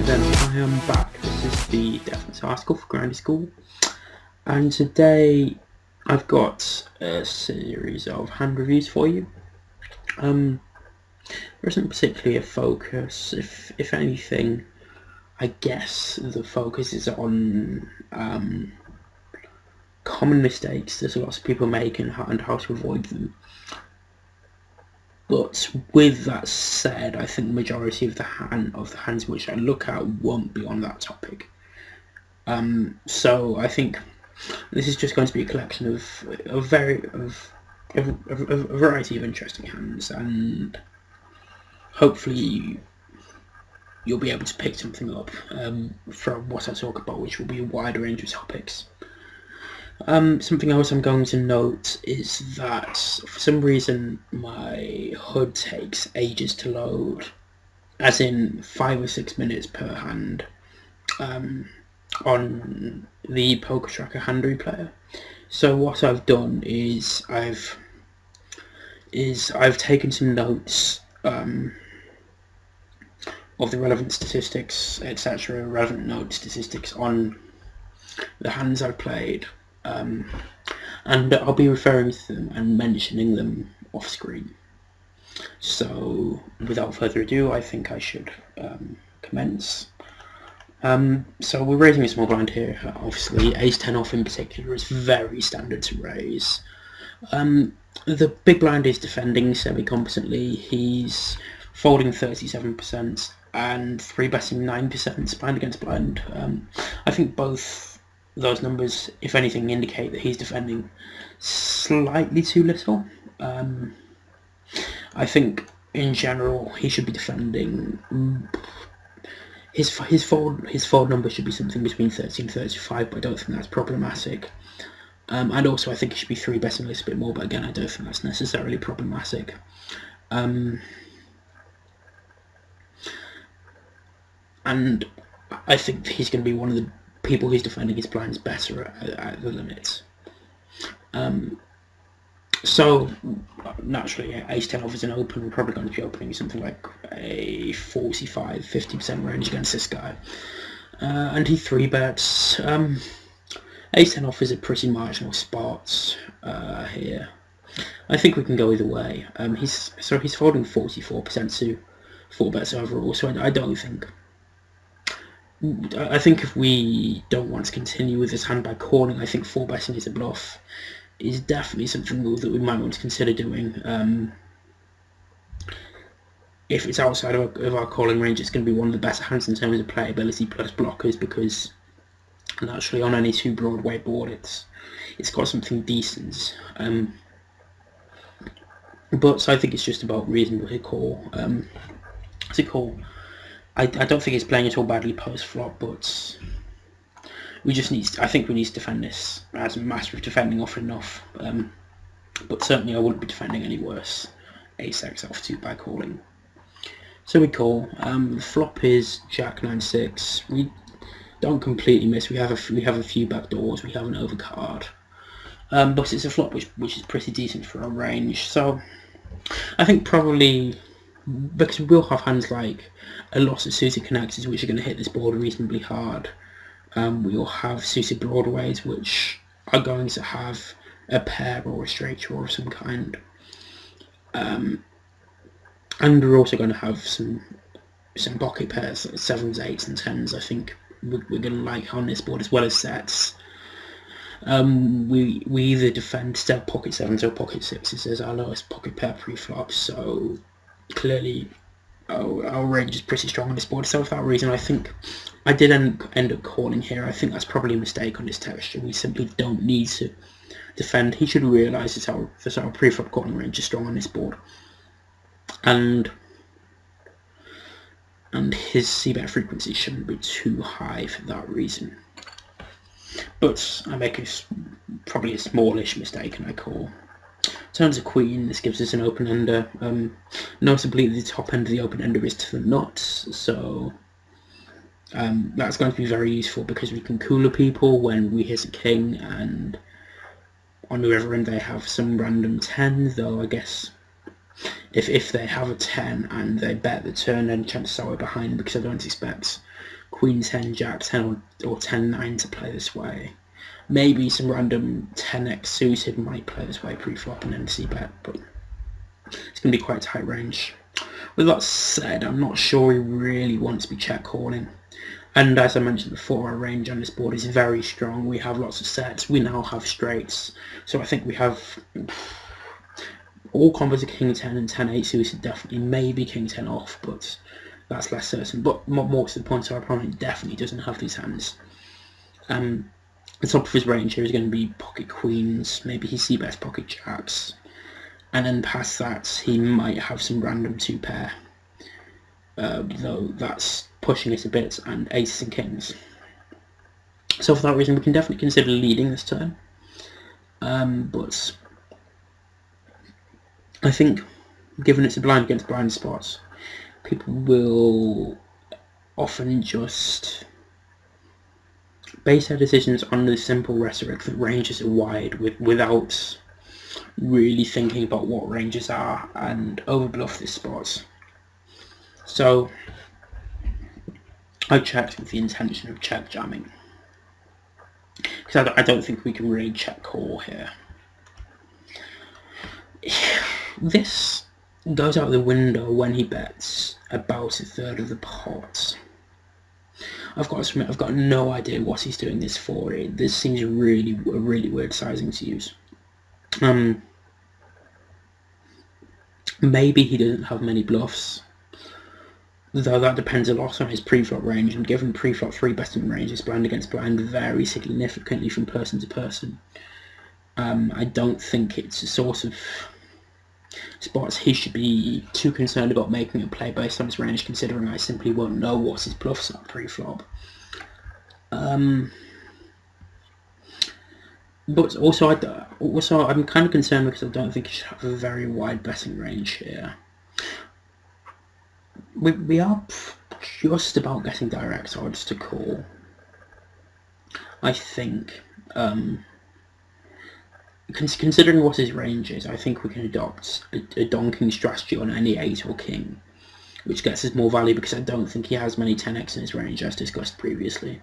Right then, I am back. This is the Deafness article for Grindy School, and today I've got a series of hand reviews for you. There isn't particularly a focus. If anything, I guess the focus is on common mistakes that lots of people make and how to avoid them. But with that said, I think the majority of the hands which I look at won't be on that topic. So I think this is just going to be a collection of a variety of interesting hands, and hopefully you'll be able to pick something up from what I talk about, which will be a wide range of topics. Something else I'm going to note is that for some reason my HUD takes ages to load, as in 5 or 6 minutes per hand on the Poker Tracker hand replayer. So what I've done is I've taken some notes of the relevant statistics, etc., relevant node statistics on the hands I've played. And I'll be referring to them and mentioning them off screen. So without further ado, I think I should commence. So we're raising a small blind here. Obviously, ace-10 off in particular is very standard to raise. The big blind is defending semi-competently. He's folding 37% and 3-betting 9% blind against blind. I think both those numbers, if anything, indicate that he's defending slightly too little. I think in general he should be defending. His fold number should be something between 30 and 35, but I don't think that's problematic. And also I think he should be 3-betting a little bit more, but again I don't think that's necessarily problematic. And I think he's going to be one of the people who's defending his blinds better at the limits. So naturally, ace-10 off is an open. We're probably going to be opening something like a 45-50% range against this guy, and he 3-bets. Ace-10 off is a pretty marginal spot here. I think we can go either way. He's folding 44% to 4-bets overall, so I don't think. I think if we don't want to continue with this hand by calling, I think 4-betting is a bluff is definitely something that we might want to consider doing. If it's outside of our calling range, it's going to be one of the better hands in terms of playability plus blockers, because naturally on any 2 Broadway board it's got something decent. But I think it's just about reasonable to call. I don't think it's playing at all badly post flop, but we just need. I think we need to defend this as a matter of defending off enough. But certainly I wouldn't be defending any worse. Ace-X off 2 by calling. So we call. The flop is Jack 9-6. We don't completely miss. We have a few back doors. We have an overcard. But it's a flop which is pretty decent for our range. So I think probably, because we'll have hands like a lot of suited connectors which are going to hit this board reasonably hard. We'll have suited broadways which are going to have a pair or a straight draw of some kind. And we're also going to have some pocket pairs, like 7s, 8s and 10s. I think we're going to like on this board, as well as sets. We either defend pocket 7s or pocket 6s as our lowest pocket pair pre-flop, so clearly our range is pretty strong on this board. So for that reason, I think I did end up calling here. I think that's probably a mistake on this texture. We simply don't need to defend. He should realise that our pre-flop calling range is strong on this board, and his c-bet frequency shouldn't be too high for that reason. But I make probably a smallish mistake and I call. Turns a queen. This gives us an open-ender. Notably, the top end of the open-ender is to the nuts, so that's going to be very useful because we can cooler people when we hit a king, and on the other end they have some random 10, though I guess if they have a 10 and they bet the turn, then chances are we're behind, because I don't expect Queen 10, Jack 10 or 10 9 to play this way. Maybe some random 10x suited might play this way pre-flop and then c-bet, but it's going to be quite a tight range. With that said, I'm not sure he really wants to be check calling. And as I mentioned before, our range on this board is very strong. We have lots of sets. We now have straights. So I think we have all combos of King 10 and 10-8 suited definitely. Maybe King 10 off, but that's less certain. But more to the point, our opponent definitely doesn't have these hands. The top of his range here is going to be pocket queens. Maybe he c-bets pocket jacks. And then past that, he might have some random 2-pair. Though that's pushing it a bit, and aces and kings. So for that reason, we can definitely consider leading this turn. But I think, given it's a blind against blind spot, people will often just base their decisions on the simple rhetoric that ranges are wide without really thinking about what ranges are and overbluff this spot. So I checked with the intention of check jamming, because I don't think we can really check call here. This goes out the window when he bets about a third of the pot. I've got to admit, I've got no idea what he's doing this for. This seems a really weird sizing to use. Maybe he doesn't have many bluffs, though that depends a lot on his pre-flop range, and given pre-flop 3-betting ranges blind against blind vary significantly from person to person, I don't think it's a sort of spots he should be too concerned about making a play based on his range, considering I simply won't know what his bluffs are pre-flop. But also, I'm kind of concerned because I don't think he should have a very wide betting range here. We are just about getting direct odds to call, I think. Considering what his range is, I think we can adopt a donking strategy on any 8 or king, which gets us more value because I don't think he has many 10x in his range, as discussed previously.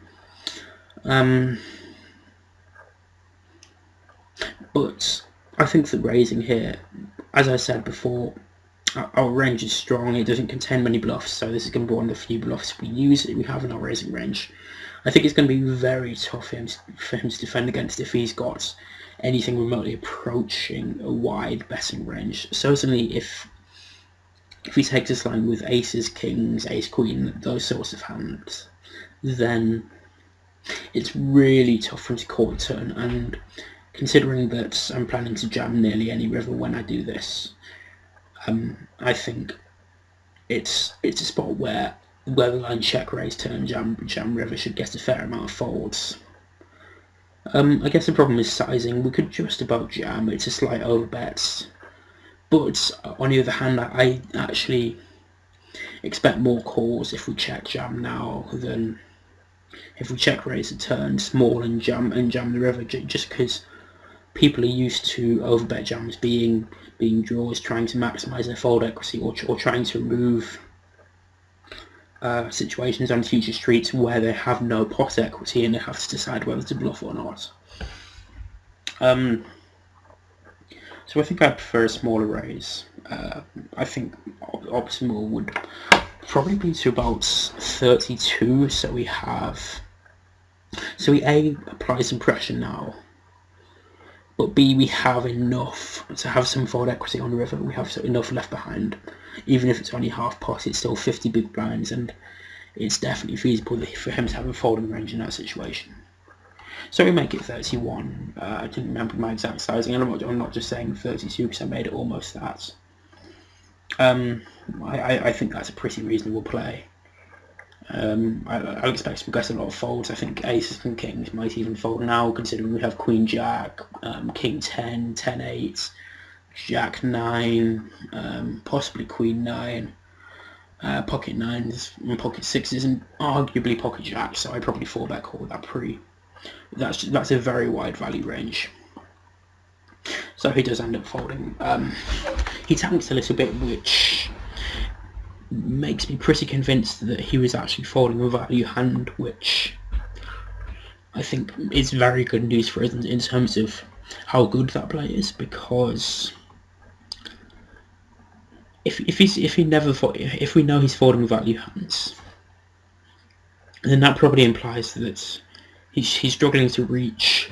But I think that raising here, as I said before, our range is strong. It doesn't contain many bluffs, so this is going to be one of the few bluffs we have in our raising range. I think it's going to be very tough for him to defend against if he's got anything remotely approaching a wide betting range. Certainly if he takes this line with aces, kings, ace, queen, those sorts of hands, then it's really tough for him to call a turn. And considering that I'm planning to jam nearly any river when I do this, I think it's a spot where the line check raise turn jam river should get a fair amount of folds. I guess the problem is sizing. We could just about jam. It's a slight overbet, but on the other hand, I actually expect more calls if we check jam now than if we check raise a turn small and jam the river, just because people are used to overbet jams being draws, trying to maximise their fold equity, or trying to remove situations on future streets where they have no pot equity and they have to decide whether to bluff or not. So I think I prefer a smaller raise. I think optimal would probably be to about 32, so we A, apply some pressure now, but B, we have enough to have some fold equity on the river. We have enough left behind. Even if it's only half pot, it's still 50 big blinds, and it's definitely feasible for him to have a folding range in that situation. So we make it 31. I didn't remember my exact sizing, and I'm not just saying 32 because I made it almost that. I think that's a pretty reasonable play. I expect to get a lot of folds. I think aces and kings might even fold now, considering we have queen jack, king 10, 10-8, jack 9, possibly queen 9, pocket 9s and pocket 6s, and arguably pocket jack, so I probably fall back call that pre. That's a very wide value range. So he does end up folding. He tanks a little bit, which makes me pretty convinced that he was actually folding a value hand, which I think is very good news for us in terms of how good that play is, because if we know he's folding value hands, then that probably implies that he's struggling to reach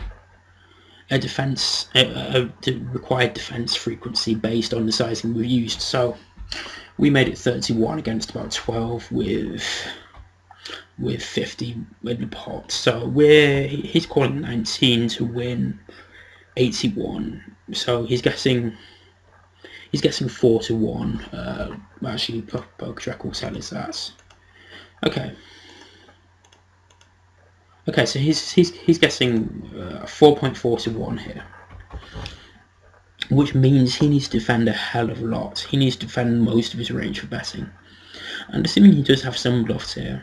a defense, the required defense frequency based on the sizing we've used. So we made it 31 against about 12 with 50 in the pot. So he's calling 19 to win 81. So he's guessing 4 to 1. Actually, PokerTrack will tell us that. Okay. Okay, so he's guessing 4.4 to 1 here, which means he needs to defend a hell of a lot. He needs to defend most of his range for betting. And assuming he does have some bluffs here,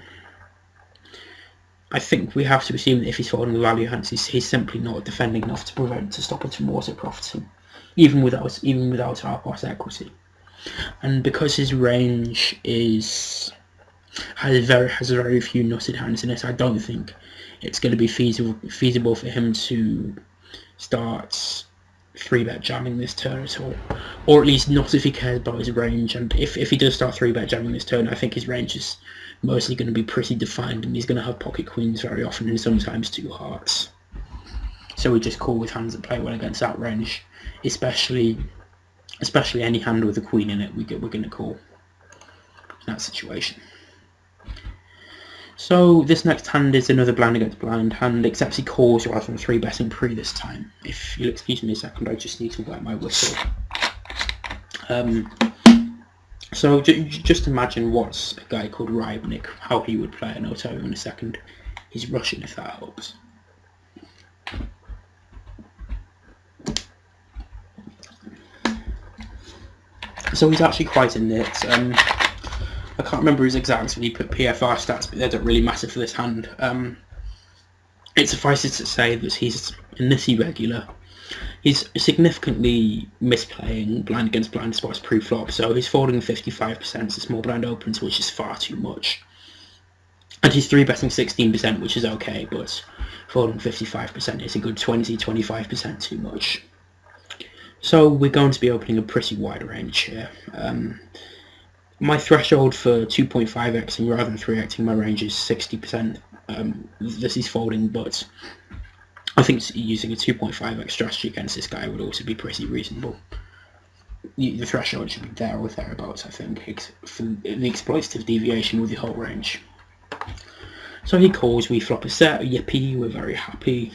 I think we have to assume that if he's folding the value hands, he's simply not defending enough to stop us from auto profiting, even without our pot equity. And because his range has very few nutted hands in it, I don't think it's going to be feasible for him to start 3-bet jamming this turn at all, or at least not if he cares about his range. And if he does start 3-bet jamming this turn, I think his range is mostly going to be pretty defined, and he's going to have pocket queens very often and sometimes 2 hearts. So we just call with hands that play well against that range, especially any hand with a queen in it. We're going to call in that situation. So this next hand is another blind against blind hand, except he calls rather than 3-betting pre this time. If you'll excuse me a second, I just need to wet my whistle. So just imagine what's a guy called Rybnik, how he would play, and I'll tell you in a second. He's Russian, if that helps. So he's actually quite in it. I can't remember his exact PFR stats, but they don't really matter for this hand. It suffices to say that he's in this irregular. He's significantly misplaying blind against blind spots pre-flop, so he's folding 55% to small blind opens, which is far too much. And he's 3-betting 16%, which is okay, but folding 55% is a good 20-25% too much. So we're going to be opening a pretty wide range here. My threshold for 2.5xing rather than 3xing my range is 60%. This is folding, but I think using a 2.5x strategy against this guy would also be pretty reasonable. The threshold should be there or thereabouts, I think, for the exploitative deviation with the whole range. So he calls, we flop a set, yippee, we're very happy.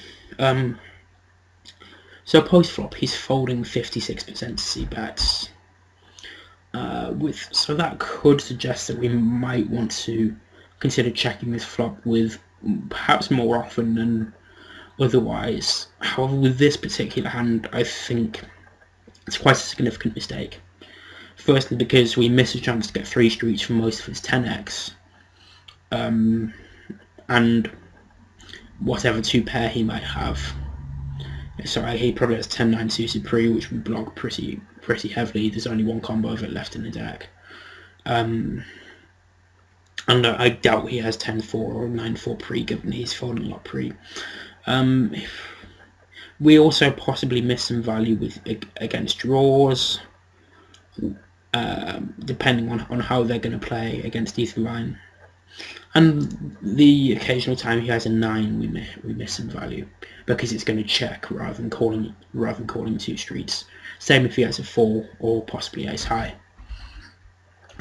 So post-flop, he's folding 56% to c-bets. So that could suggest that we might want to consider checking this flop with perhaps more often than otherwise. However, with this particular hand, I think it's quite a significant mistake. Firstly, because we miss a chance to get 3 streets from most of his 10x, and whatever 2 pair he might have. So he probably has 10-9 suited pre, which we block pretty heavily. There's only 1 combo of it left in the deck. And I doubt he has 10-4 or 9-4 pre, given he's folding a lot pre. We also possibly miss some value against draws, depending on how they're going to play against either line. And the occasional time he has a 9, we miss some value because it's going to check rather than calling 2 streets. Same if he has a 4 or possibly ace high.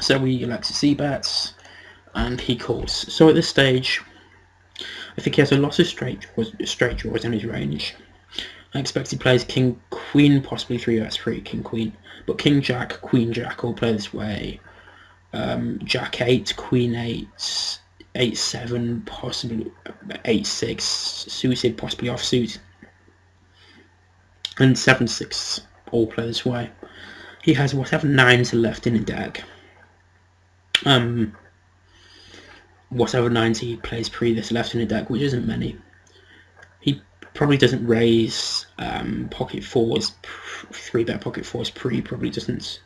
So we elect to c-bets, and he calls. So at this stage, I think he has a lot of straight draws in his range. I expect he plays king queen, possibly 3-bets free king queen, but king jack, queen jack all play this way. Jack 8, queen 8, 8-7, possibly 8-6 suited, possibly offsuit, and 7-6 all play this way. He has whatever 9s are left in the deck. Whatever 9s he plays pre this left in the deck, which isn't many. He probably doesn't raise pocket 4s, 3-bet pocket 4s pre, probably doesn't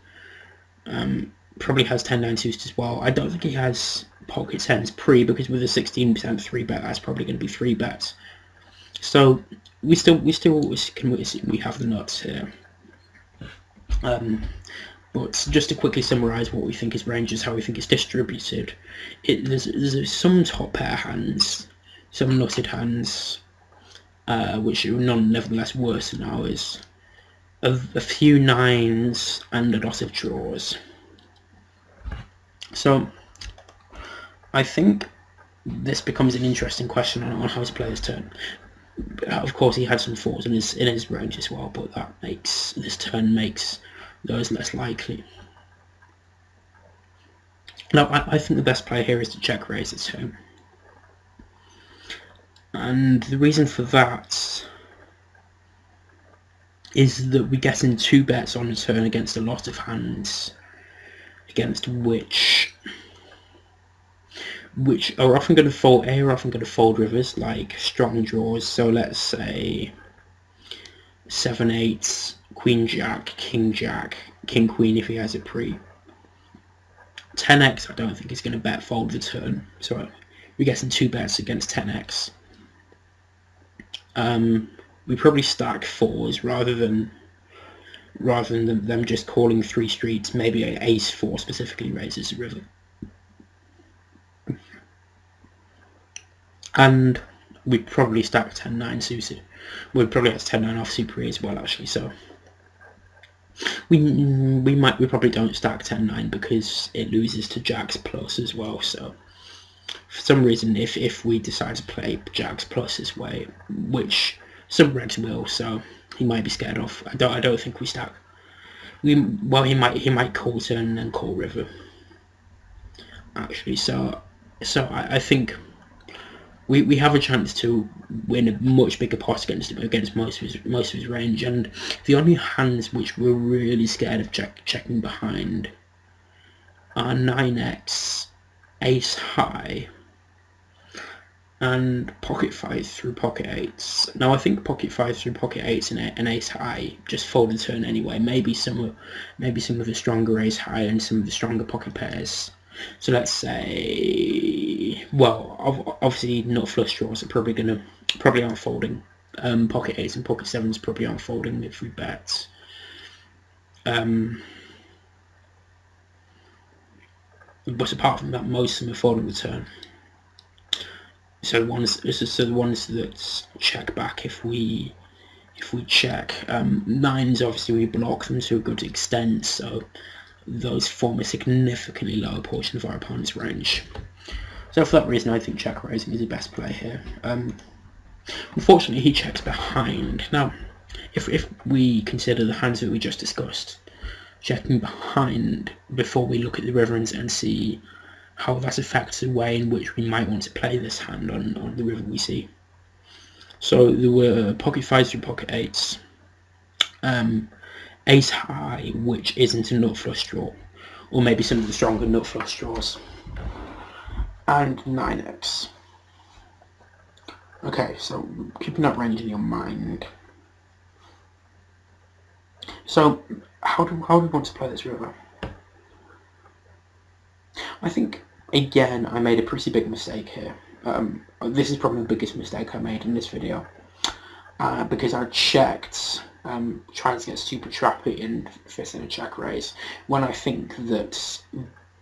probably has 10-9 suited as well. I don't think he has pocket tens pre, because with a 16% 3-bet, that's probably going to be 3 bets. So we have the nuts here. But just to quickly summarise what we think his range is, how we think it's distributed, there's some top pair hands, some nutted hands, which are nevertheless worse than ours, a few nines, and a lot of draws. So I think this becomes an interesting question on how to play his turn. Of course, he had some fours in his range as well, but that makes this turn makes those less likely. Now, I think the best play here is to check raise his turn, and the reason for that is that we get in 2 bets on a turn against a lot of hands, against which are often going to fold. Are often going to fold rivers, like strong draws. So let's say 7-8, Queen Jack, King Jack, King Queen if he has it pre. 10x I don't think is going to bet fold the turn, so we're getting 2 bets against 10x. We probably stack 4s rather than them just calling 3 streets. Maybe ace 4 specifically raises the river. And we'd probably stack 10-9 suited. We'd probably have 10-9 offsuit pre as well, actually. So we probably don't stack 10-9 because it loses to Jacks plus as well. So for some reason, if we decide to play Jacks plus this way, which some regs will, so he might be scared off. I don't think we stack. He might call turn and call river. Actually, so I think we have a chance to win a much bigger pot against most of his range, and the only hands which we're really scared of checking behind are 9x, ace high, and pocket 5 through pocket 8s. Now I think pocket 5 through pocket 8s and ace high just fold the turn anyway. Maybe some of the stronger ace high and some of the stronger pocket pairs. So let's say, well, obviously nut flush draws are probably aren't folding. Pocket 8s and pocket 7s probably aren't folding if we bet. But apart from that, most of them are folding the turn. So the ones that check back if we check. 9s, obviously we block them to a good extent, so those form a significantly lower portion of our opponent's range. So for that reason, I think check raising is the best play here. Unfortunately, he checks behind. Now, if we consider the hands that we just discussed, checking behind before we look at the river and see how that affects the way in which we might want to play this hand on the river we see. So there were pocket 5s through pocket 8s. Ace high, which isn't a nut flush draw, or maybe some of the stronger nut flush draws, and 9x. Okay, so keeping that range in your mind. So how do we want to play this river? I think again I made a pretty big mistake here. This is probably the biggest mistake I made in this video, because I checked trying to get super trappy and fit in a check raise, when I think that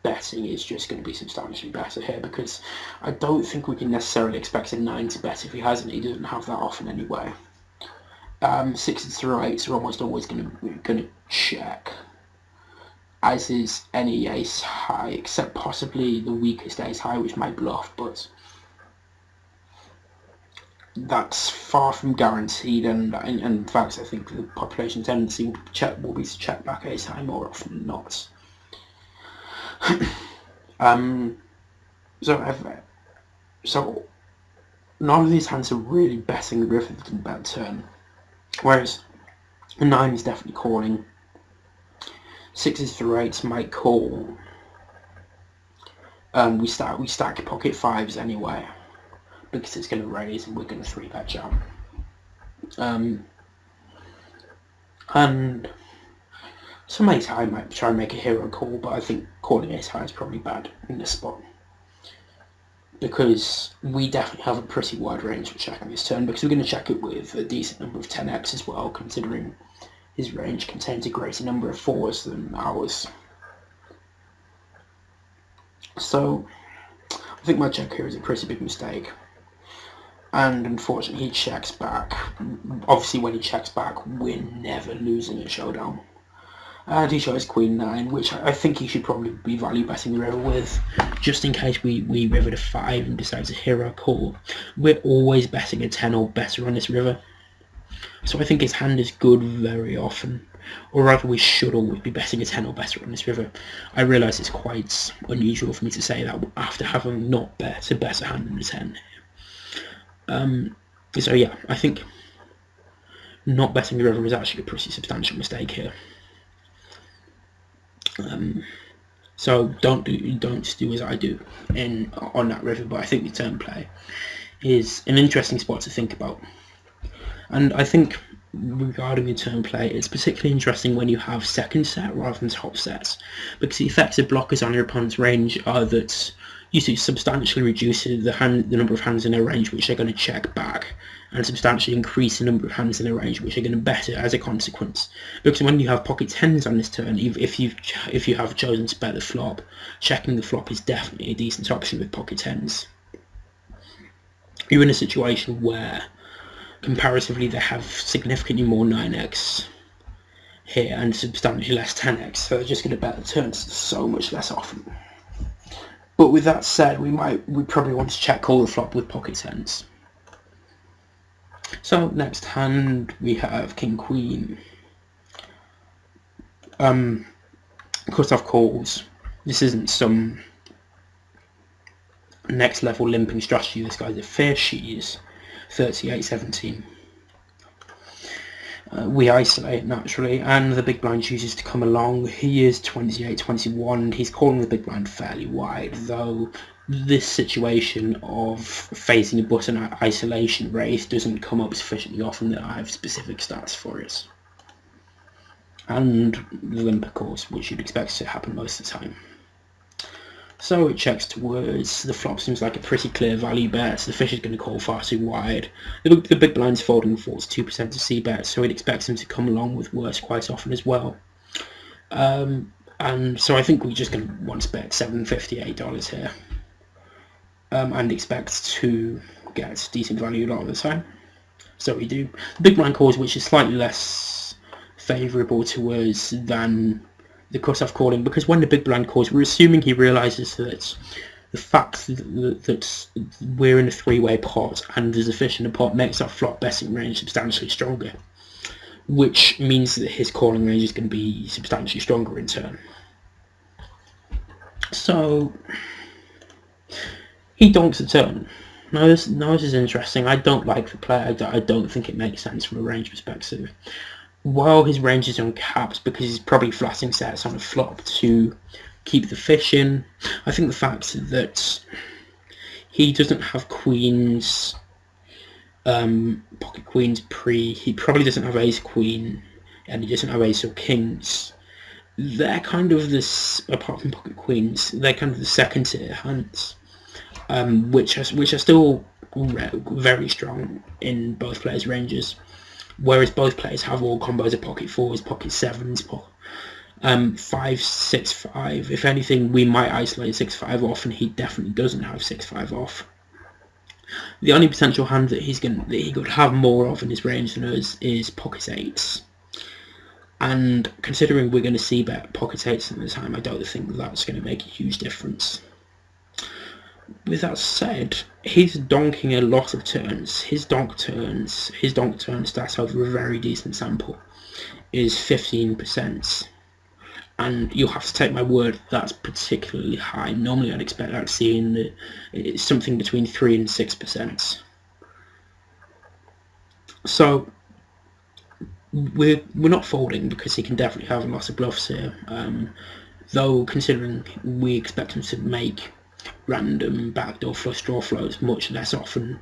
betting is just going to be substantially better here, because I don't think we can necessarily expect a 9 to bet if he hasn't. He doesn't have that often anyway. 6s through 8s are almost always going to check, as is any ace high, except possibly the weakest ace high, which might bluff, but that's far from guaranteed, and in fact I think the population tendency will be to check back ace high more often than not. So none of these hands are really betting the river that didn't bet turn, whereas a 9 is definitely calling. 6s through 8s might call. We stack pocket 5s anyway, because it's going to raise and we're going to 3-bet jam. And Some ace high might try and make a hero call, but I think calling ace high is probably bad in this spot, because we definitely have a pretty wide range for checking this turn, because we're going to check it with a decent number of 10x as well, considering his range contains a greater number of 4s than ours. So I think my check here is a pretty big mistake, and unfortunately he checks back. Obviously when he checks back, we're never losing a showdown. And he shows Queen 9, which I think he should probably be value betting the river with, just in case we river to 5 and decides to hero call. We're always betting a 10 or better on this river, so I think his hand is good very often, or rather we should always be betting a 10 or better on this river. I realise it's quite unusual for me to say that after having not bet a better hand than a 10. So yeah, I think not betting the river is actually a pretty substantial mistake here. So don't do as I do on that river, but I think the turn play is an interesting spot to think about. And I think regarding the turn play, it's particularly interesting when you have second set rather than top sets, because the effective blockers on your opponent's range are that you substantially reduce the number of hands in their range which they're going to check back, and substantially increase the number of hands in their range which are going to bet it as a consequence. Because when you have pocket 10s on this turn, if you have chosen to bet the flop, checking the flop is definitely a decent option with pocket 10s. You're in a situation where comparatively they have significantly more 9x here and substantially less 10x, so they're just going to bet the turns so much less often. But with that said, we probably want to check call the flop with pocket 10s. So next hand we have King Queen. Cut off calls. This isn't some next level limping strategy. This guy's a fish. He is 38-17. We isolate naturally, and the big blind chooses to come along. He is 28-21. He's calling the big blind fairly wide, though this situation of facing a button isolation raise doesn't come up sufficiently often that I have specific stats for it. And the limp, of course, which you'd expect to happen most of the time. So it checks towards, the flop seems like a pretty clear value bet, the fish is going to call far too wide. The big blind's folding 42% to c-bet, so it expects him to come along with worse quite often as well. And so I think we're just going to want to bet $758 here. And expect to get decent value a lot of the time. So we do. The big blind calls, which is slightly less favourable to us than the cut-off calling, because when the big blind calls, we're assuming he realises that the fact that we're in a three-way pot and there's a fish in the pot makes our flop betting range substantially stronger, which means that his calling range is going to be substantially stronger in turn. So he donks a turn. Now this is interesting. I don't like the play. I don't think it makes sense from a range perspective. While his range is uncapped because he's probably flatting sets on a flop to keep the fish in, I think the fact that he doesn't have queens, pocket queens he probably doesn't have ace queen, and he doesn't have ace or kings. They're kind of this, apart from pocket queens, they're kind of the second tier hands, which are still very strong in both players' ranges. Whereas both players have all combos of pocket 4s, pocket 7s, 5, 6, 5. If anything, we might isolate 6, 5 off, and he definitely doesn't have 6, 5 off. The only potential hand that he could have more of in his range than us is pocket 8s. And considering we're going to see bet pocket 8s at the time, I don't think that's going to make a huge difference. With that said, he's donking a lot of turns. His donk turn stats over a very decent sample is 15%. And you'll have to take my word that's particularly high. Normally I'd expect that to see in something between 3 and 6%. So we're not folding because he can definitely have a lot of bluffs here. Though considering we expect him to make random backdoor flush draw flows much less often,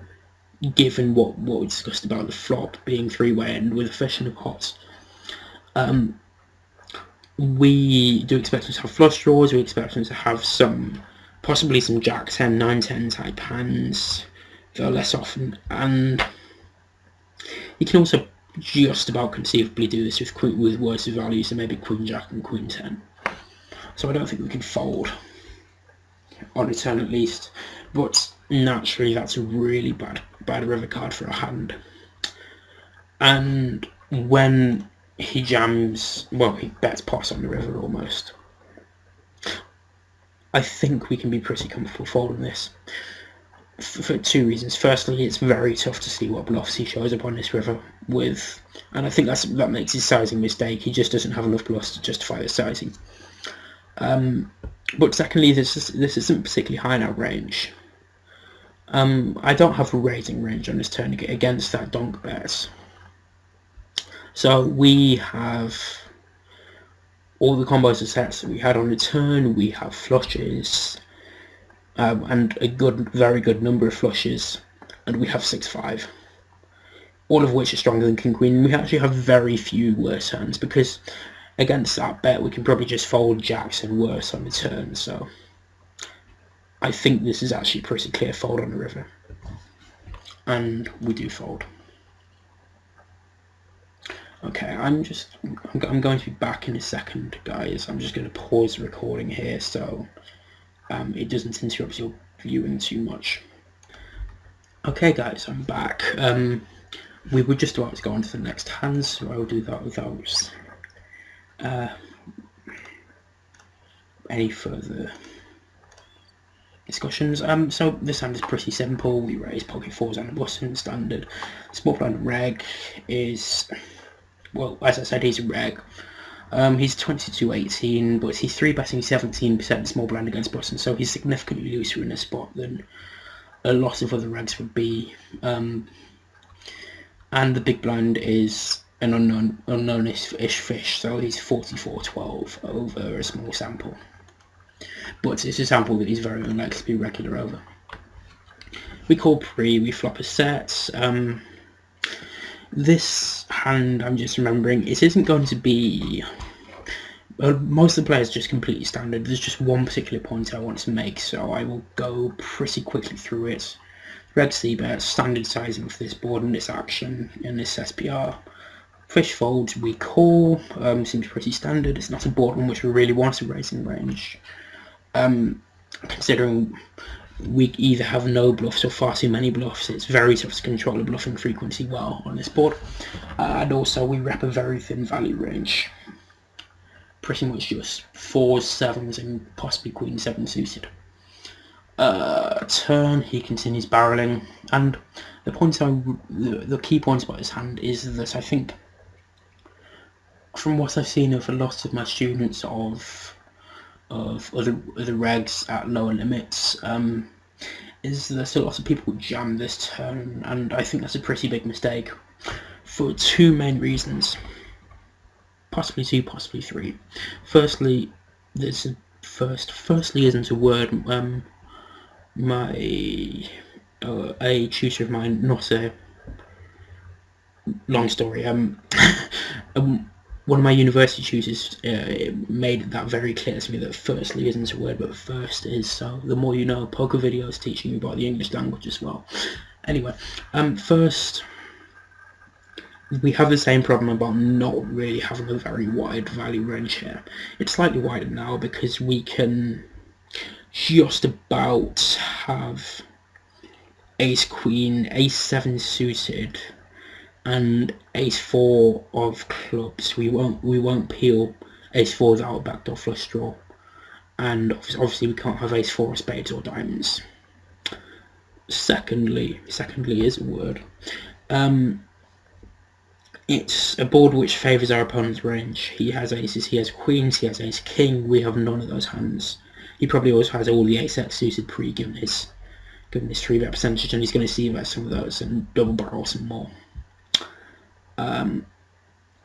given what we discussed about the flop being three-way and with a fish in the pot. we do expect him to have flush draws, we expect him to have possibly some Jack 10, 9, 10 type hands, though less often, and he can also just about conceivably do this with worse values than maybe Queen Jack and Queen 10. So I don't think we can fold on a turn at least, but naturally that's a really bad river card for a hand. And when he jams, well, he bets pot on the river almost. I think we can be pretty comfortable folding this for two reasons. Firstly, it's very tough to see what bluffs he shows up on this river with, and I think that makes his sizing mistake. He just doesn't have enough bluffs to justify the sizing. But secondly, this isn't particularly high in our range. I don't have a raising range on this turn against that donk bet. So we have all the combos of sets that we had on the turn. We have flushes, and a very good number of flushes, and we have 6-5, all of which are stronger than King Queen. We actually have very few worse hands, because against that bet we can probably just fold jacks and worse on the turn, so I think this is actually a pretty clear fold on the river, and we do fold. Okay, I'm going to be back in a second, guys. I'm just going to pause the recording here so it doesn't interrupt your viewing too much. Okay, guys, I'm back. We were just about to go on to the next hand, so I will do that without any further discussions. So this hand is pretty simple. We raise pocket fours on the button, standard. Small blind reg is, well, as I said, he's a reg. He's 22-18, but he's 3-betting 17% small blind against button, so he's significantly looser in this spot than a lot of other regs would be. And the big blind is an unknown-ish fish, so he's 44-12 over a small sample. But it's a sample that he's very unlikely to be regular over. We call pre, we flop a set. This hand, I'm just remembering, it isn't going to be... Well, most of the players are just completely standard. There's just one particular point I want to make, so I will go pretty quickly through it. Red C-bet, standard sizing for this board and this action in this SPR. Fish folds, we call, seems pretty standard. It's not a board on which we really want a raising range. Considering we either have no bluffs or far too many bluffs, it's very tough to control the bluffing frequency well on this board. And also we rep a very thin value range. Pretty much just 4s, 7s and possibly Queen 7 suited. Turn, he continues barreling, and the key point about this hand is that I think, from what I've seen of a lot of my students of other regs at lower limits, is there's a lot of people who jam this turn, and I think that's a pretty big mistake for two main reasons. Possibly two, possibly three. Firstly, firstly isn't a word. A tutor of mine, not a long story. One of my university tutors made that very clear to me, that firstly isn't a word, but first is. So the more you know, poker videos teaching you about the English language as well. Anyway, first, we have the same problem about not really having a very wide value range here. It's slightly wider now because we can just about have ace queen, ace 7 suited, and ace 4 of clubs. We won't peel ace 4 without a backdoor flush draw, and obviously we can't have ace 4 of spades or diamonds. Secondly is a word. It's a board which favours our opponent's range. He has aces, he has queens, he has ace king. We have none of those hands. He probably also has all the ace x suited pre, given his 3-bet percentage, and he's going to c-bet some of those and double barrel some more.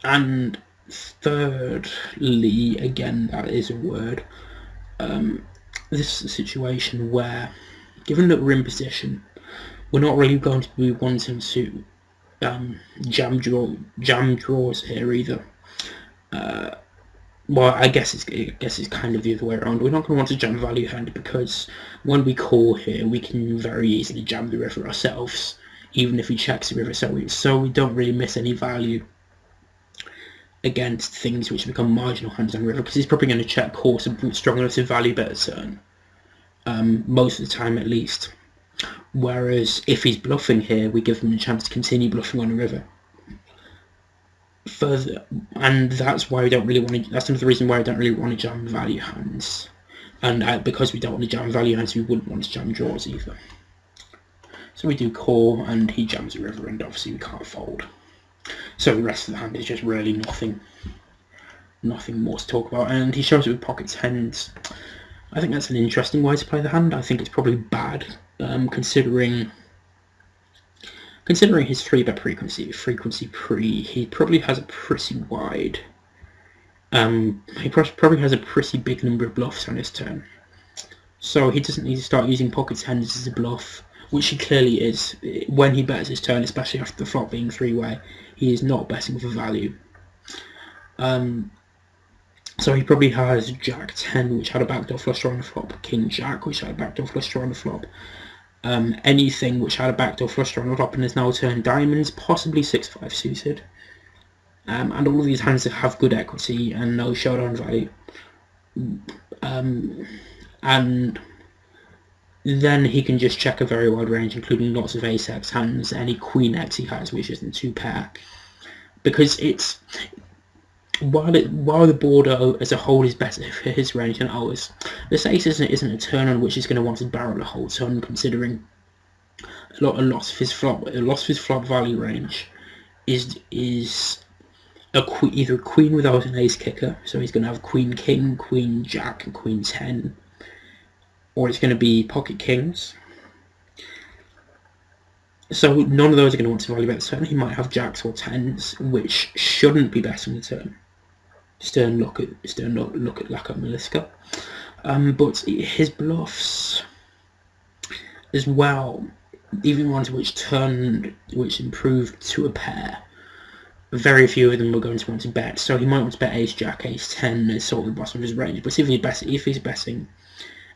And thirdly, again, that is a word. This is a situation where, given that we're in position, we're not really going to be wanting to jam draws here either. well, I guess it's kind of the other way around. We're not going to want to jam value hand because when we call here, we can very easily jam the river ourselves, even if he checks the river, so we don't really miss any value against things which become marginal hands on river, because he's probably going to check horse strong enough to value better turn, most of the time at least. Whereas if he's bluffing here, we give him a chance to continue bluffing on the river further, and that's why we don't really want to. That's another reason why I don't really want to jam value hands, and because we don't want to jam value hands, we wouldn't want to jam draws either. So we do call, and he jams the river, and obviously we can't fold. So the rest of the hand is just really nothing more to talk about, and he shows it with pocket tens. I think that's an interesting way to play the hand. I think it's probably bad, considering his 3-bet frequency pre, he probably has a pretty wide, he probably has a pretty big number of bluffs on his turn. So he doesn't need to start using pocket tens as a bluff, which he clearly is. When he bets his turn, especially after the flop being 3-way, he is not betting for value. So he probably has Jack 10, which had a backdoor flush draw on the flop, King Jack, which had a backdoor flush draw on the flop, anything which had a backdoor flush draw on the flop and is now turned diamonds, possibly 6-5 suited. And all of these hands have good equity and no showdown value. And then he can just check a very wide range, including lots of ace-x hands, any queen-x he has, which isn't 2-pair. Because it's... While the board as a whole is better for his range than ours, this ace isn't a turn on which he's going to want to barrel a whole ton, considering a lot of his flop value range is either a queen without an ace kicker, so he's going to have queen king, queen jack, and queen 10, or it's going to be pocket kings. So none of those are going to want to value bet the turn. He might have jacks or 10s, which shouldn't be betting the turn. Stern look at Laka Miliska. But his bluffs as well, even ones which improved to a pair, very few of them were going to want to bet. So he might want to bet ace jack, ace 10 as sort of the bottom of his range. But if he's betting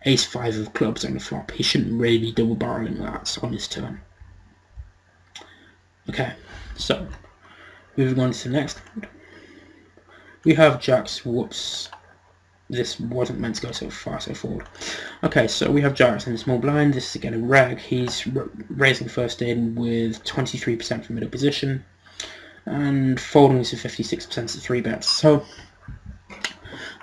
ace 5 of clubs on the flop, he shouldn't really be double barreling that on his turn. Okay, so moving on to the next hand. We have jacks. Whoops, this wasn't meant to go so far, so forward. Okay, so we have jacks in the small blind. This is again a reg. He's raising first in with 23% from middle position, and folding to 56% to 3-bets. So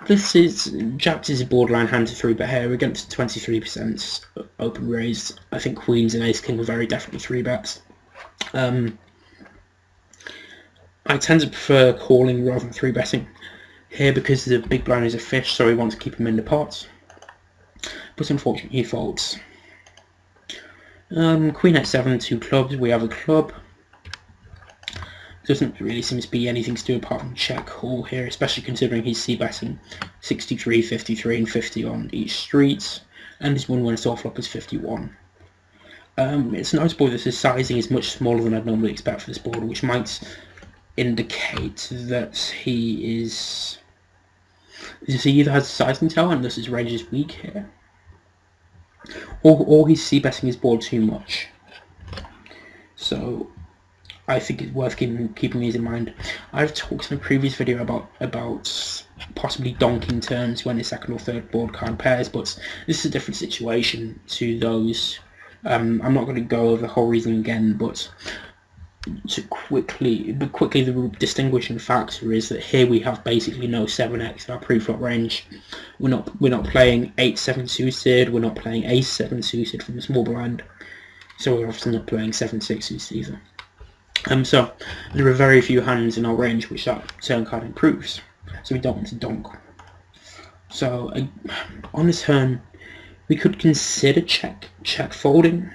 this is jacks is a borderline hand to 3-bet here against 23% open raised. I think queens and ace king are very definitely 3-bets. I tend to prefer calling rather than 3-betting here because the big blind is a fish, so we want to keep him in the pot. But unfortunately he folds. Queen h7, 2 clubs, we have a club. Doesn't really seem to be anything to do apart from check call here, especially considering he's c-betting 63, 53 and 50 on each street, and his 1-1 soft flop is 51. It's notable that his sizing is much smaller than I'd normally expect for this board, which might indicate that he either has a sizing tell and thus his range is weak here, or he's c-betting his board too much. So I think it's worth keeping these in mind. I've talked in a previous video about possibly donking turns when the second or third board card pairs, but this is a different situation to those. I'm not going to go over the whole reason again, but quickly the distinguishing factor is that here we have basically no 7x in our pre-flop range. We're not playing 8-7 suited, we're not playing ace-7 suited from the small blind, so we're obviously not playing 7-6 suited either. So there are very few hands in our range which that turn card improves, so we don't want to donk. So on this turn we could consider check folding,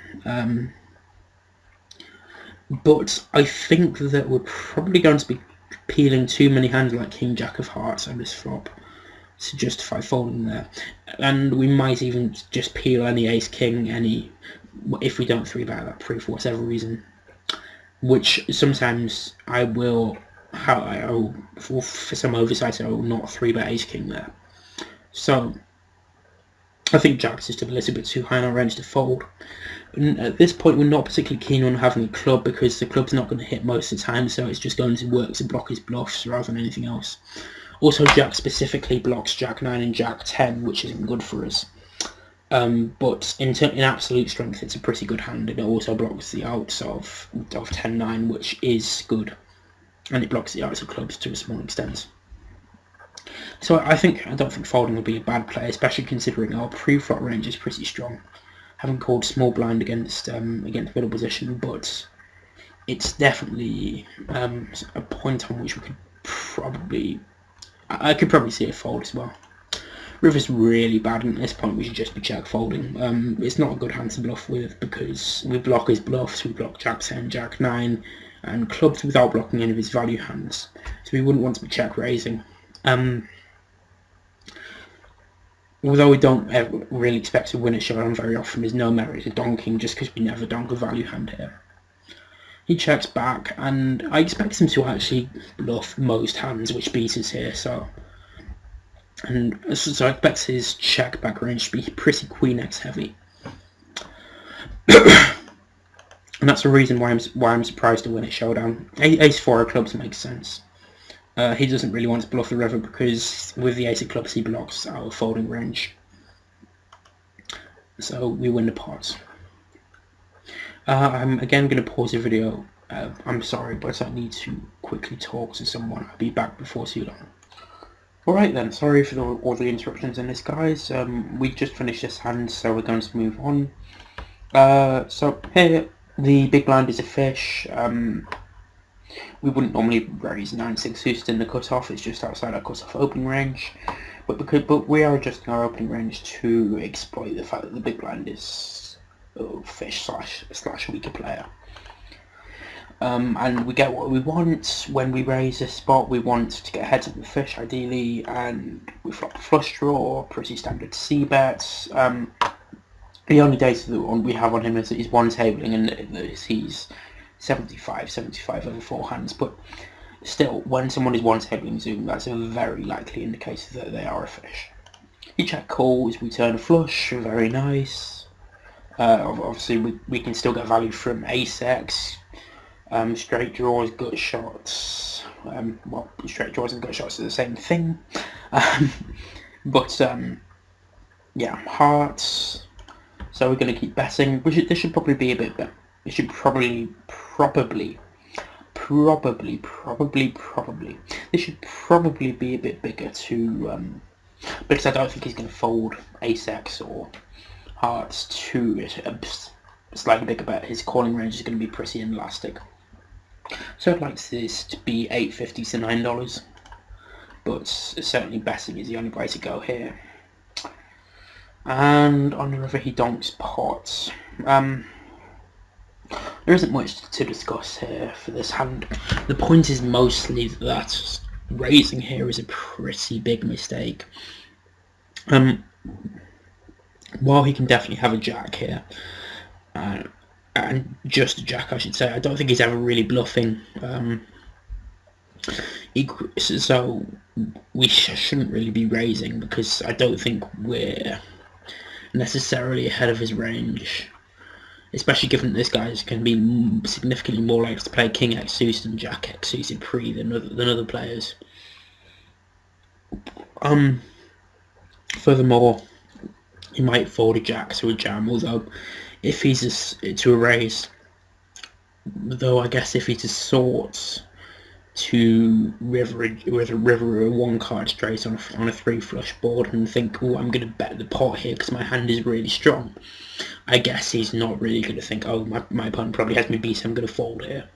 but I think that we're probably going to be peeling too many hands like King Jack of Hearts on this flop to justify folding there, and we might even just peel any Ace King, if we don't 3-bet that pre for whatever reason, which sometimes I will for some oversight, I will not 3-bet ace king there. So I think jack's just a little bit too high in our range to fold. And at this point, we're not particularly keen on having a club because the club's not going to hit most of the time, so it's just going to work to block his bluffs rather than anything else. Also, jack specifically blocks jack 9 and jack 10, which isn't good for us. But in absolute strength, it's a pretty good hand, and it also blocks the outs of 10-9, which is good, and it blocks the outs of clubs to a small extent. So I don't think folding will be a bad play, especially considering our pre-flop range is pretty strong. Haven't called small blind against middle position, but it's definitely a point on which we could I could probably see a fold as well. River's really bad, and at this point we should just be check folding. It's not a good hand to bluff with because we block his bluffs, we block jack 10, jack 9, and clubs without blocking any of his value hands. So we wouldn't want to be check raising. Although we don't ever really expect to win a showdown very often, there's no merit to donking just because we never donk a value hand here. He checks back, and I expect him to actually bluff most hands which beat us here, so I expect his check back range to be pretty queen x heavy. And that's the reason why I'm surprised to win a showdown. Ace 4 of clubs makes sense. He doesn't really want to bluff the river because with the ace of clubs he blocks our folding range. So we win the pot. I'm again going to pause the video. I'm sorry, but I need to quickly talk to someone. I'll be back before too long. Alright then, sorry for all the interruptions in this, guys. We just finished this hand, so we're going to move on. So here, the big blind is a fish. We wouldn't normally raise 9-6 suited in the cutoff, it's just outside our cutoff opening range. But we are adjusting our opening range to exploit the fact that the big blind is a fish slash weaker player. And we get what we want. When we raise this spot, we want to get ahead of the fish ideally, and we flop a flush draw, pretty standard c-bets. The only data that we have on him is that he's one tabling and he's 75 over 4 hands, but still, when someone is one tabling Zoom, that's a very likely indicator that they are a fish. He check calls, we turn a flush, very nice. Obviously we can still get value from ace-x, straight draws, gut shots. Well, straight draws and gut shots are the same thing. Yeah, hearts. So we're going to keep betting. This should probably be a bit better. It should probably. This should probably be a bit bigger to, because I don't think he's going to fold ace-x or hearts to a slightly bigger bet. His calling range is going to be pretty inelastic. So I'd like this to be $8.50 to $9, but certainly betting is the only way to go here. And on the river he donks pots. There isn't much to discuss here for this hand. The point is mostly that raising here is a pretty big mistake. While he can definitely have a jack here, and just a jack I should say, I don't think he's ever really bluffing. So we shouldn't really be raising because I don't think we're necessarily ahead of his range. Especially given that this guy's going to be significantly more likely to play king x suited and jack x suited pre than other players. Furthermore, he might fold a jack to a jam, although if he's to a raise, though I guess if he's a sort to river a 1 card straight on a 3 flush board and think, oh, I'm going to bet the pot here because my hand is really strong, I guess he's not really going to think, oh, my opponent probably has me beat, so I'm going to fold here.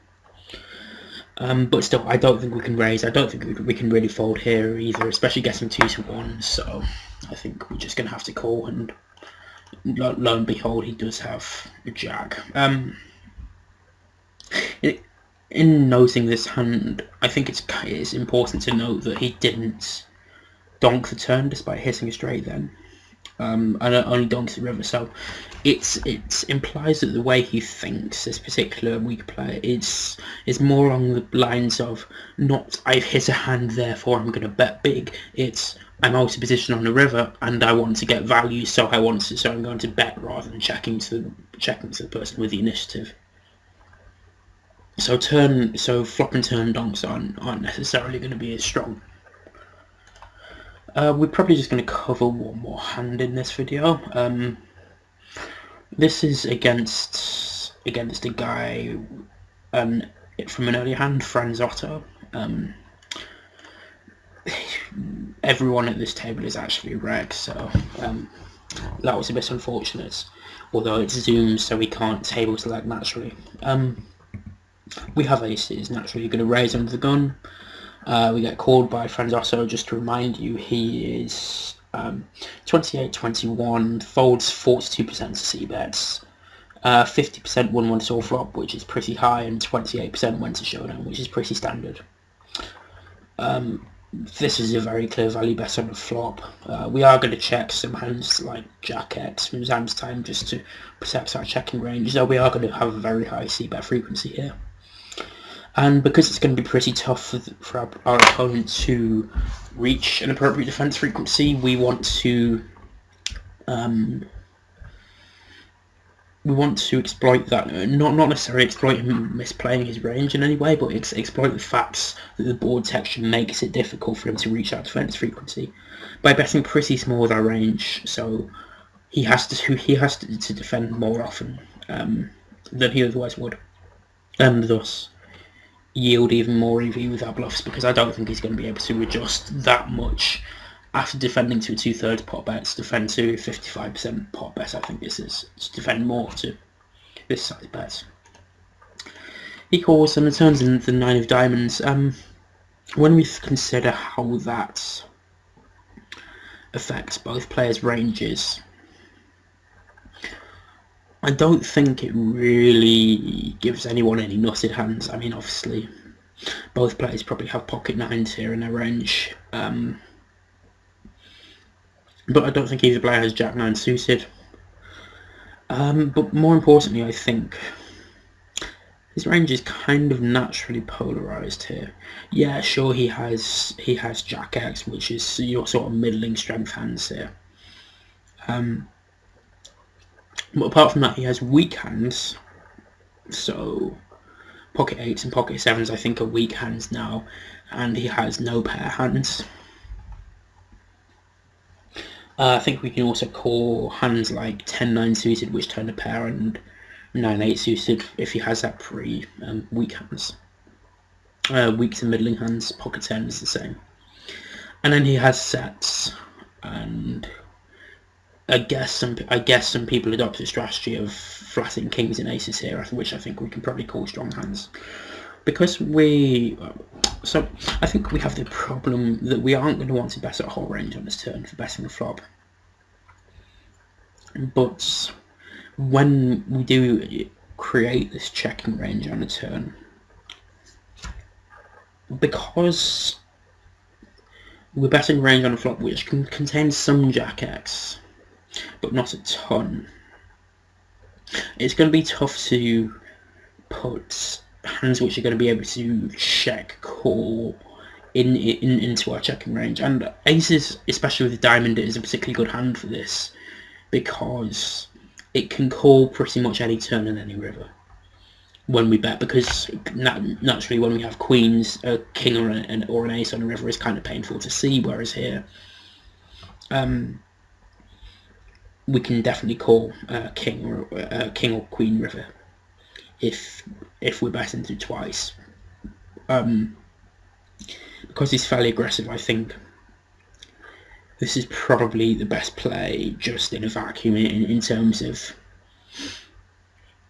But still, I don't think we can raise. I don't think we can really fold here either, especially getting 2 to 1. So I think we're just going to have to call, and lo and behold, he does have a jack. In noting this hand, I think it's important to note that he didn't donk the turn despite hitting a straight then. and it only donks the river. So it implies that the way he thinks, this particular weak player, is more along the lines of not I've hit a hand, therefore I'm going to bet big. It's I'm out of position on the river and I want to get value, so I'm going to bet rather than checking to the person with the initiative. So flop and turn donks aren't necessarily going to be as strong. We're probably just going to cover one more hand in this video. This is against a guy from an earlier hand, Franz Otto. Everyone at this table is actually reg, so that was a bit unfortunate. Although it's zoomed, so we can't table select naturally. We have aces, naturally going to raise under the gun. We get called by Franz Otto. Just to remind you, he is 28-21, folds 42% to c-bets, 50% 1-1 to all flop, which is pretty high, and 28% went to showdown, which is pretty standard. This is a very clear value bet on the flop. We are going to check some hands like Jack X from time to time just to protect our checking range, though we are going to have a very high c-bet frequency here. And because it's going to be pretty tough for our opponent to reach an appropriate defense frequency, we want to exploit that. Not necessarily exploit him misplaying his range in any way, but exploit the facts that the board texture makes it difficult for him to reach that defense frequency by betting pretty small with our range. So he has to defend more often than he otherwise would, and thus yield even more EV with our bluffs, because I don't think he's going to be able to adjust that much after defending to a 2/3 pot bet to defend to 55% pot bet. I think this is to defend more to this size bet. He calls and returns in the 9 of diamonds. When we consider how that affects both players' ranges, I don't think it really gives anyone any nutted hands. I mean, obviously, both players probably have pocket nines here in their range, but I don't think either player has Jack 9 suited. But more importantly, I think his range is kind of naturally polarized here. Yeah, sure, he has Jack X, which is your sort of middling strength hands here. But apart from that, he has weak hands, so pocket 8s and pocket 7s I think are weak hands now, and he has no pair hands. I think we can also call hands like 10-9 suited, which turn a pair, and 9-8 suited if he has that weak hands. Weak to middling hands, pocket 10 is the same. And then he has sets, and I guess some people adopt a strategy of flattening kings and aces here, which I think we can probably call strong hands. Because so I think we have the problem that we aren't going to want to bet at whole range on this turn for betting the flop. But when we do create this checking range on a turn, because we're betting range on a flop which can contain some Jack X, but not a ton, it's going to be tough to put hands which are going to be able to check call into our checking range. And aces, especially with the diamond, is a particularly good hand for this, because it can call pretty much any turn in any river when we bet, because naturally when we have queens, a king or an ace on a river is kind of painful to see, whereas here we can definitely call king or queen river if we're betting through twice. Because he's fairly aggressive, I think this is probably the best play just in a vacuum in terms of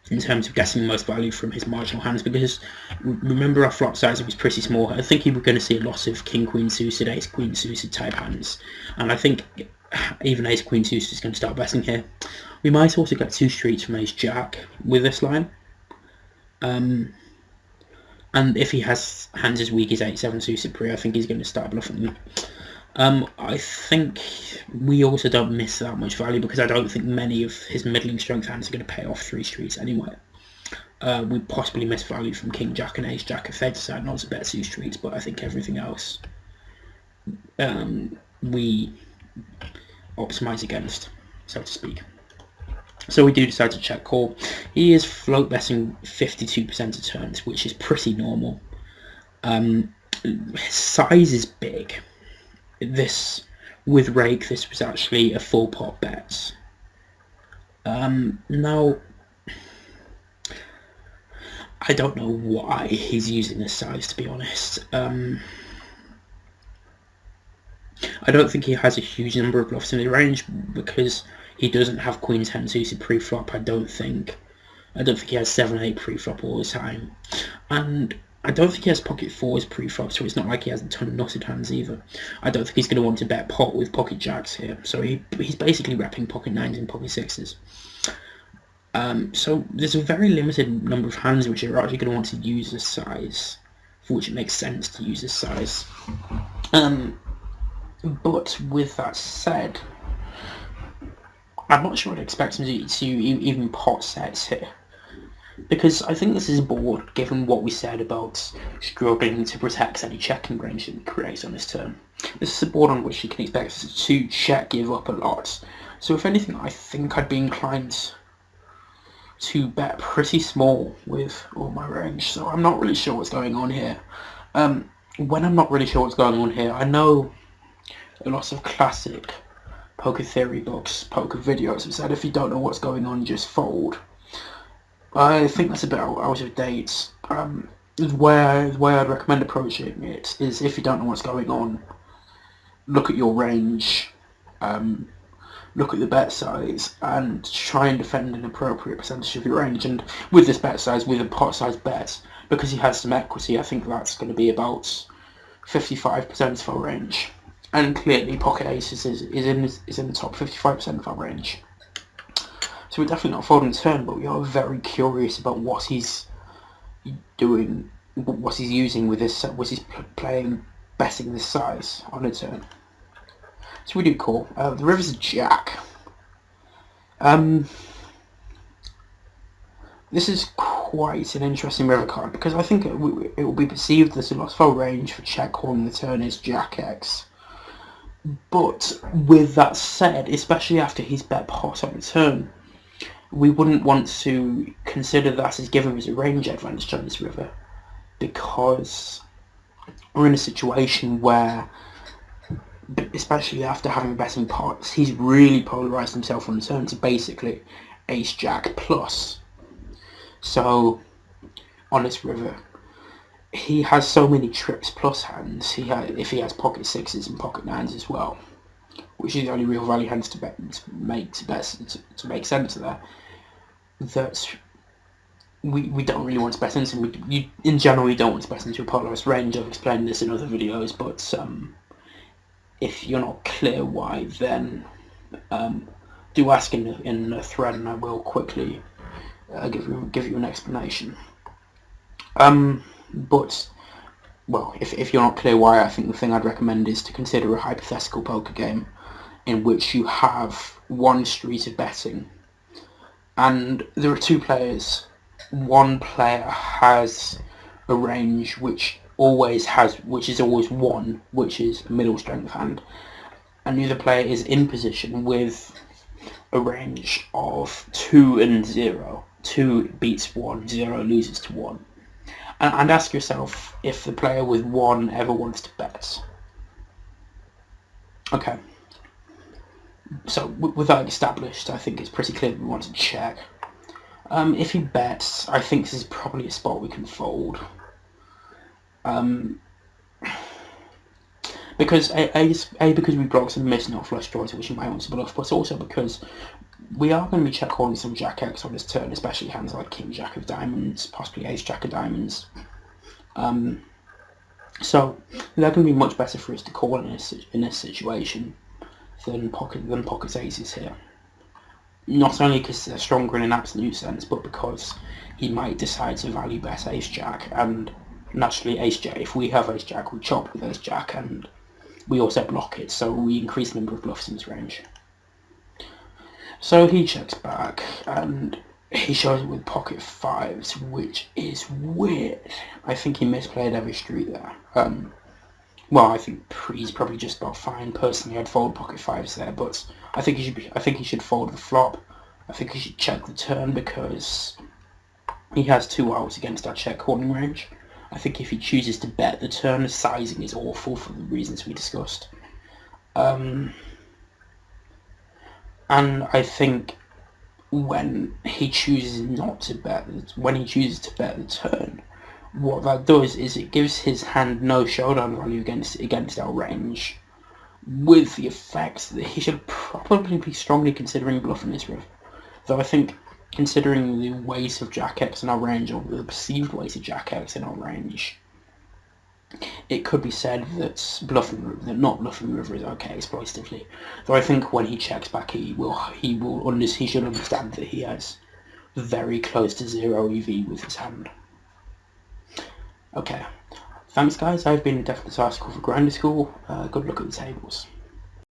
getting the most value from his marginal hands, because remember our flop size was pretty small. I think we're going to see a lot of king queen suited, ace queen suited type hands, and I think even ace queen suited is going to start betting here. We might also get 2 streets from ace jack with this line, and if he has hands as weak as 8-7 suited pre, I think he's going to start bluffing them. I think we also don't miss that much value because I don't think many of his middling strength hands are going to pay off 3 streets anyway. We possibly miss value from King Jack and Ace Jack if they decide not to bet 2 streets, but I think everything else we optimise against, so to speak. So we do decide to check call. He is float betting 52% of turns, which is pretty normal. His size is big. With Rake, this was actually a full pot bet. Now, I don't know why he's using this size, to be honest. I don't think he has a huge number of bluffs in his range because he doesn't have Queen 10 suited pre-flop. I don't think he has 7-8 pre-flop all the time, and I don't think he has pocket 4s pre-flop, so it's not like he has a ton of knotted hands either. I don't think he's going to want to bet pot with pocket jacks here, so he's basically repping pocket 9s and pocket 6s. So there's a very limited number of hands which are actually going to want to use this size, for which it makes sense to use this size. But with that said, I'm not sure I'd expect him to even pot sets here, because I think this is a board, given what we said about struggling to protect any checking range that we create on this turn. This is a board on which you can expect us to check give up a lot. So if anything, I think I'd be inclined to bet pretty small with all my range. So I'm not really sure what's going on here. When I'm not really sure what's going on here, I know a lot of classic poker theory books, poker videos have said if you don't know what's going on, just fold. I think that's a bit out of date. The way I'd recommend approaching it is, if you don't know what's going on, look at your range, look at the bet size, and try and defend an appropriate percentage of your range. And with this bet size, with a pot size bet, because he has some equity, I think that's going to be about 55% of our range. And clearly, pocket aces is in the top 55% of our range. So we're definitely not folding the turn, but we are very curious about what he's doing, what he's using with this, what he's betting this size on a turn. So we do call. The river's a jack. This is quite an interesting river card because I think it will be perceived that a lot of our range for check calling the turn is jack X. But with that said, especially after he's bet pot on the turn, we wouldn't want to consider that as giving us a range advantage on this river, because we're in a situation where, especially after having betting pots, he's really polarised himself on the turn to basically ace jack plus. So on this river, he has so many trips plus hands. If he has pocket 6s and pocket 9s as well, which is the only real value hands to make sense there, that we don't really want to bet into. In general, we don't want to bet into a polarised range. I've explained this in other videos, but if you're not clear why, then do ask in a thread, and I will quickly give you an explanation. But, well, if you're not clear why, I think the thing I'd recommend is to consider a hypothetical poker game in which you have one street of betting, and there are 2 players. One player has a range which is always 1, which is a middle strength hand, and the other player is in position with a range of 2 and 0. 2 beats 1, 0 loses to 1. And ask yourself if the player with 1 ever wants to bet. Okay. So with that established, I think it's pretty clear that we want to check. If he bets, I think this is probably a spot we can fold. Because because we block some miss not flush draws which you might want to bluff, but also because we are going to be check calling some jack X on this turn, especially hands like King Jack of Diamonds, possibly Ace Jack of Diamonds. So they're going to be much better for us to call in this situation than pocket aces here. Not only because they're stronger in an absolute sense, but because he might decide to value bet Ace Jack, and naturally Ace Jack. If we have Ace Jack, we chop with Ace Jack, and we also block it, so we increase the number of bluffs in his range. So he checks back, and he shows it with pocket fives, which is weird. I think he misplayed every street there. Well, I think he's probably just about fine. Personally, I'd fold pocket fives there, but I think he should fold the flop. I think he should check the turn because he has 2 outs against our check calling range. I think if he chooses to bet the turn, the sizing is awful for the reasons we discussed. And I think when he chooses to bet the turn, what that does is it gives his hand no showdown value against our range, with the effect that he should probably be strongly considering bluffing this river. Though I think, considering the weight of Jack X in our range, or the perceived weight of Jack X in our range, it could be said that not bluffing the river is okay exploitatively. Though I think when he checks back, he should understand that he has very close to 0 EV with his hand. Okay, thanks guys. I've been Definite Article for Grinder School. Good luck at the tables.